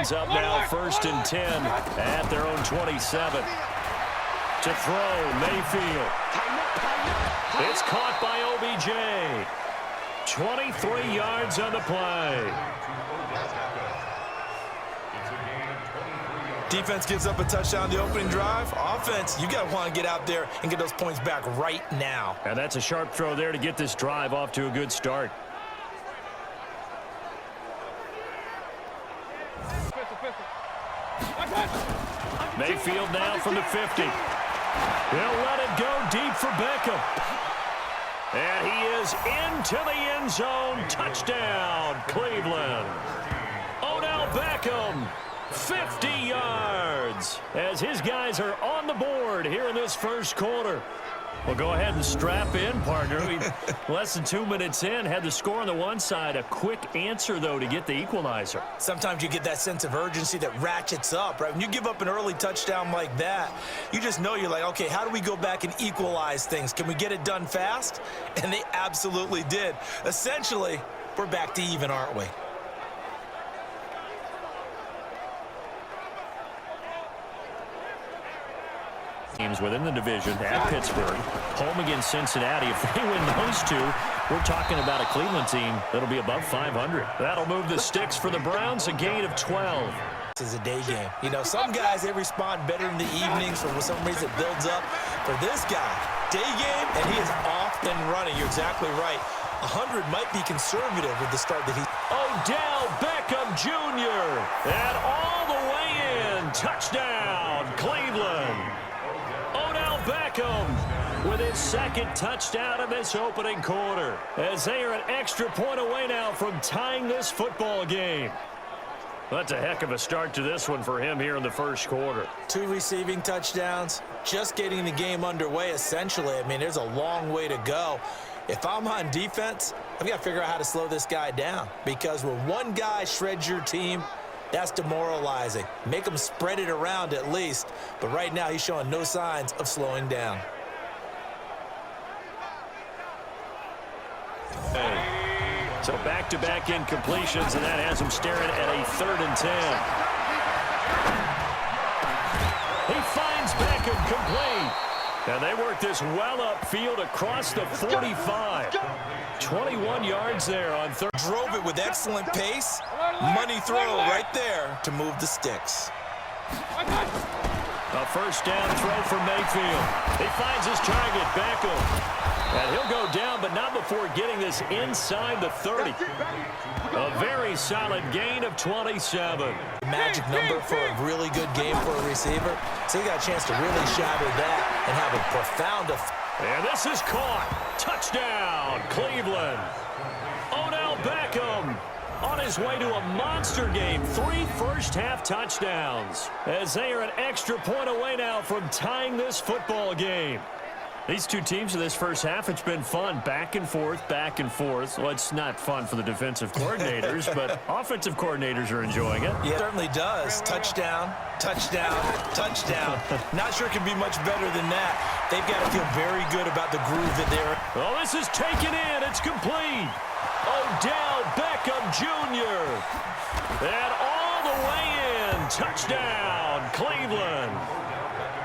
brings up now 1st and 10 at their own 27. To throw, Mayfield. It's caught by OBJ. 23 yards on the play. Defense gives up a touchdown the opening drive. Offense, you got to want to get out there and get those points back right now. And that's a sharp throw there to get this drive off to a good start. Mayfield now from the 50. He'll let it go deep for Beckham. And he is into the end zone. Touchdown, Cleveland. Odell Beckham, 50 yards, as his guys are on the board here in this first quarter. Well, go ahead and strap in, partner. Less than 2 minutes in, had the score on the one side. A quick answer, though, to get the equalizer. Sometimes you get that sense of urgency that ratchets up, right? When you give up an early touchdown like that, you just know you're like, okay, how do we go back and equalize things? Can we get it done fast? And they absolutely did. Essentially, we're back to even, aren't we? Teams within the division at Pittsburgh, home against Cincinnati. If they win those two, we're talking about a Cleveland team that'll be above 500. That'll move the sticks for the Browns, a gain of 12. This is a day game. You know, some guys, they respond better in the evenings, so for some reason it builds up. For this guy, day game, and he is off and running. You're exactly right. 100 might be conservative with the start that he... Odell Beckham Jr. And all the way in. Touchdown, Cleveland. Odell Beckham with his second touchdown of this opening quarter, as they are an extra point away now from tying this football game. That's a heck of a start to this one for him here in the first quarter. 2 receiving touchdowns, just getting the game underway, essentially. I mean, there's a long way to go. If I'm on defense, I've got to figure out how to slow this guy down, because when one guy shreds your team, that's demoralizing. Make him spread it around at least. But right now, he's showing no signs of slowing down. So back-to-back incompletions, and that has him staring at a 3rd and 10. He finds Beckham complete. And they work this well upfield across the 45. 21 yards there on 3rd. Drove it with excellent pace. Money throw right there to move the sticks. A first down throw for Mayfield. He finds his target, Beckham. And he'll go down, but not before getting this inside the 30. A very solid gain of 27. Magic number for a really good game for a receiver. So he got a chance to really shatter that and have a profound effect. And this is caught. Touchdown, Cleveland. Odell Beckham on his way to a monster game. 3 first-half touchdowns, as they are an extra point away now from tying this football game. These two teams in this first half, it's been fun. Back and forth, back and forth. Well, it's not fun for the defensive coordinators, but offensive coordinators are enjoying it. Yeah, it certainly does. Touchdown, touchdown, touchdown. Not sure it can be much better than that. They've got to feel very good about the groove that they're in. Well, this is taken in. It's complete. Odell Beckham Jr. And all the way in. Touchdown, Cleveland.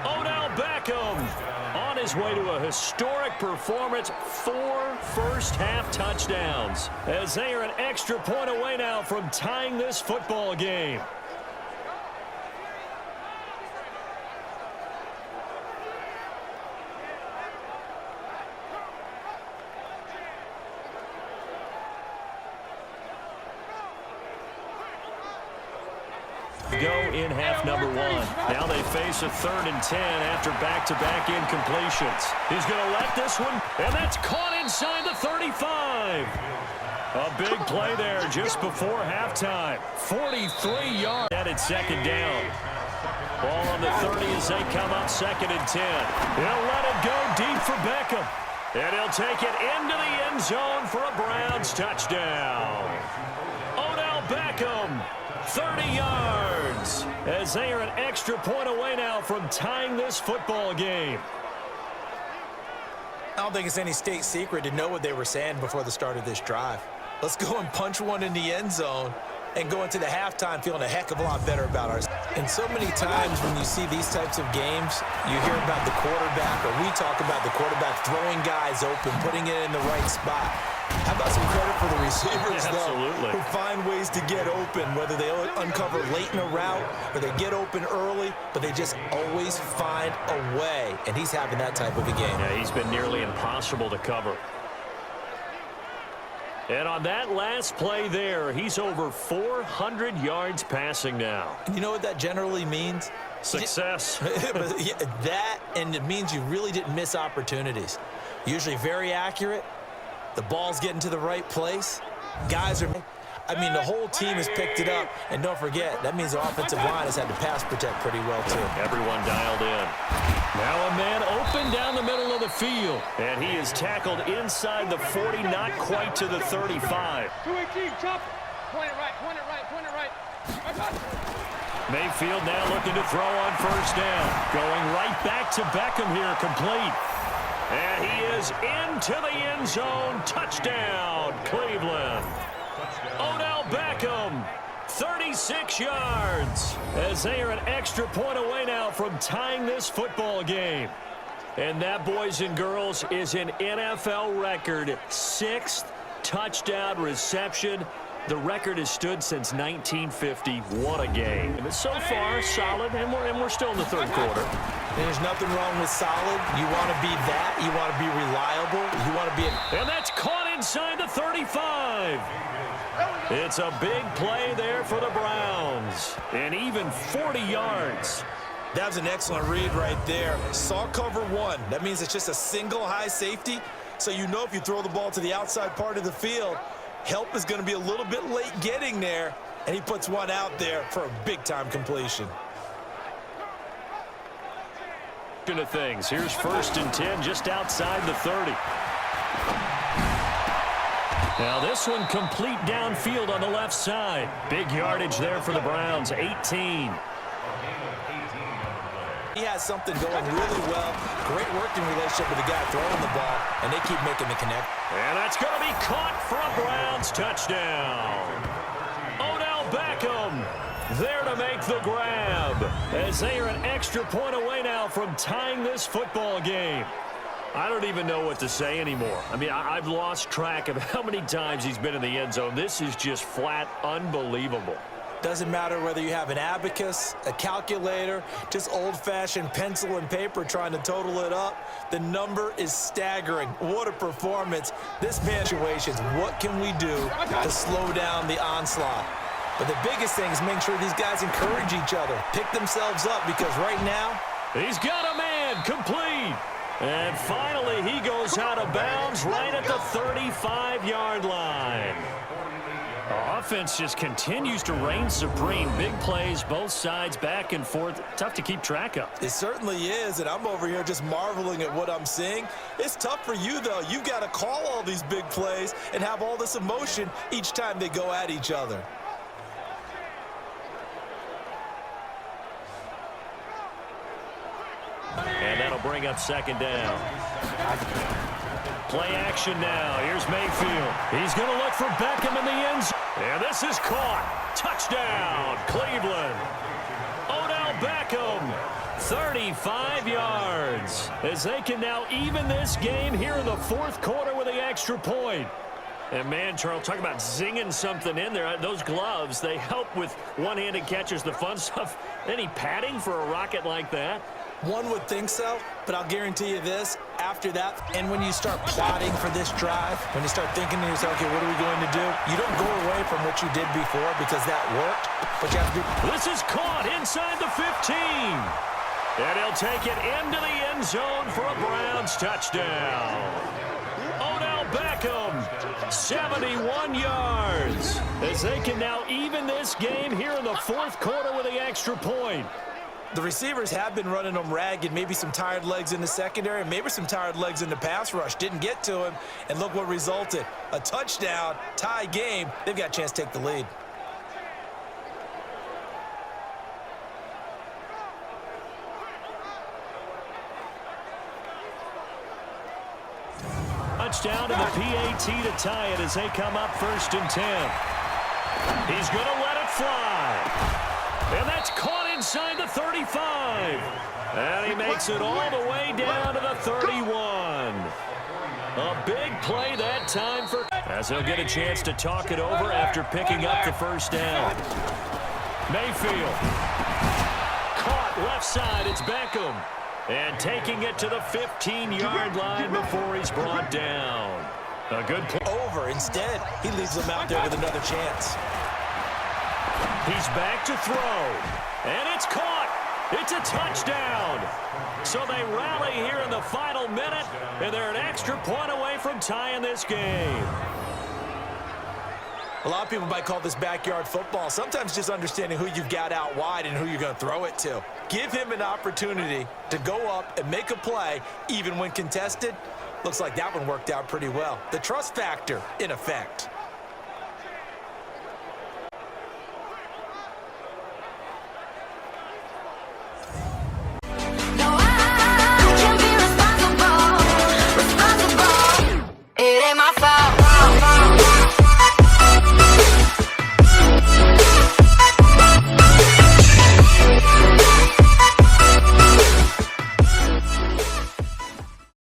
Odell Beckham on his way to a historic performance. 4 first-half touchdowns, as they are an extra point away now from tying this football game. Go in half number 1. Now they face a 3rd and 10 after back-to-back incompletions. He's going to let this one, and that's caught inside the 35. A big play there just before halftime. 43 yards at its 2nd down. Ball on the 30 as they come up 2nd and 10. He'll let it go deep for Beckham. And he'll take it into the end zone for a Browns touchdown. Odell Beckham, 30 yards, as they are an extra point away now from tying this football game. I don't think it's any state secret to know what they were saying before the start of this drive. Let's go and punch one in the end zone and go into the halftime feeling a heck of a lot better about ours. And so many times when you see these types of games, you hear about the quarterback, or we talk about the quarterback throwing guys open, putting it in the right spot. How about some credit for the receivers, though, who find ways to get open, whether they uncover late in a route or they get open early, but they just always find a way, and he's having that type of a game. Yeah, he's been nearly impossible to cover. And on that last play there, he's over 400 yards passing now. And you know what that generally means? Success. That, and it means you really didn't miss opportunities. Usually very accurate. The ball's getting to the right place. Guys are, I mean, the whole team has picked it up. And don't forget, that means the offensive line has had to pass protect pretty well, too. Everyone dialed in. Now a man open down the middle of the field. And he is tackled inside the 40, not quite to the 35. 218, chop. Point it right, point it right, point it right. Mayfield now looking to throw on first down. Going right back to Beckham here, complete. And he is into the end zone. Touchdown, Cleveland. Odell Beckham, 36 yards. As they are an extra point away now from tying this football game. And that, boys and girls, is an NFL record. 6th touchdown reception. The record has stood since 1950. What a game. And so far, solid, and we're still in the third quarter. And there's nothing wrong with solid. You want to be that. You want to be reliable. You want to be And that's caught inside the 35. It's a big play there for the Browns. And even 40 yards. That was an excellent read right there. Saw cover one. That means it's just a single high safety. So you know if you throw the ball to the outside part of the field, help is going to be a little bit late getting there, and he puts one out there for a big-time completion. Of things. Here's 1st and 10 just outside the 30. Now this one complete downfield on the left side. Big yardage there for the Browns, 18. He has something going really well. Great working relationship with the guy throwing the ball, and they keep making the connect. And that's going to be caught for a Browns touchdown. Odell Beckham there to make the grab, as they are an extra point away now from tying this football game. I don't even know what to say anymore. I mean, I've lost track of how many times he's been in the end zone. This is just flat unbelievable. Doesn't matter whether you have an abacus, a calculator, just old-fashioned pencil and paper trying to total it up. The number is staggering. What a performance. This man situations, what can we do to slow down the onslaught? But the biggest thing is make sure these guys encourage each other, pick themselves up, because right now, he's got a man complete. And finally, he goes out of bounds right at the 35-yard line. Our offense just continues to reign supreme. Big plays, both sides, back and forth. Tough to keep track of. It certainly is, and I'm over here just marveling at what I'm seeing. It's tough for you, though. You've got to call all these big plays and have all this emotion each time they go at each other. And that'll bring up 2nd down. Play action now. Here's Mayfield. He's going to look for Beckham in the end zone. And this is caught. Touchdown, Cleveland. Odell Beckham, 35 yards. As they can now even this game here in the 4th quarter with the extra point. And, man, Charles, talk about zinging something in there. Those gloves, they help with one-handed catches, the fun stuff. Any padding for a rocket like that? One would think so, but I'll guarantee you this, after that, and when you start plotting for this drive, when you start thinking to yourself, okay, what are we going to do? You don't go away from what you did before because that worked, but you have to do. This is caught inside the 15. And he'll take it into the end zone for a Browns touchdown. Odell Beckham, 71 yards. As they can now even this game here in the 4th quarter with the extra point. The receivers have been running them ragged, maybe some tired legs in the secondary, maybe some tired legs in the pass rush. Didn't get to him, and look what resulted. A touchdown, tie game. They've got a chance to take the lead. Touchdown to the PAT to tie it as they come up 1st and 10. He's going to let fly. And that's caught inside the 35. And he makes it all the way down to the 31. A big play that time for... As he'll get a chance to talk it over after picking up the first down. Mayfield. Caught left side. It's Beckham. And taking it to the 15-yard line before he's brought down. A good play. Over. Instead, he leaves them out there with another chance. He's back to throw. And it's caught. It's a touchdown. So they rally here in the final minute, and they're an extra point away from tying this game. A lot of people might call this backyard football. Sometimes just understanding who you've got out wide and who you're going to throw it to. Give him an opportunity to go up and make a play, even when contested. Looks like that one worked out pretty well. The trust factor in effect.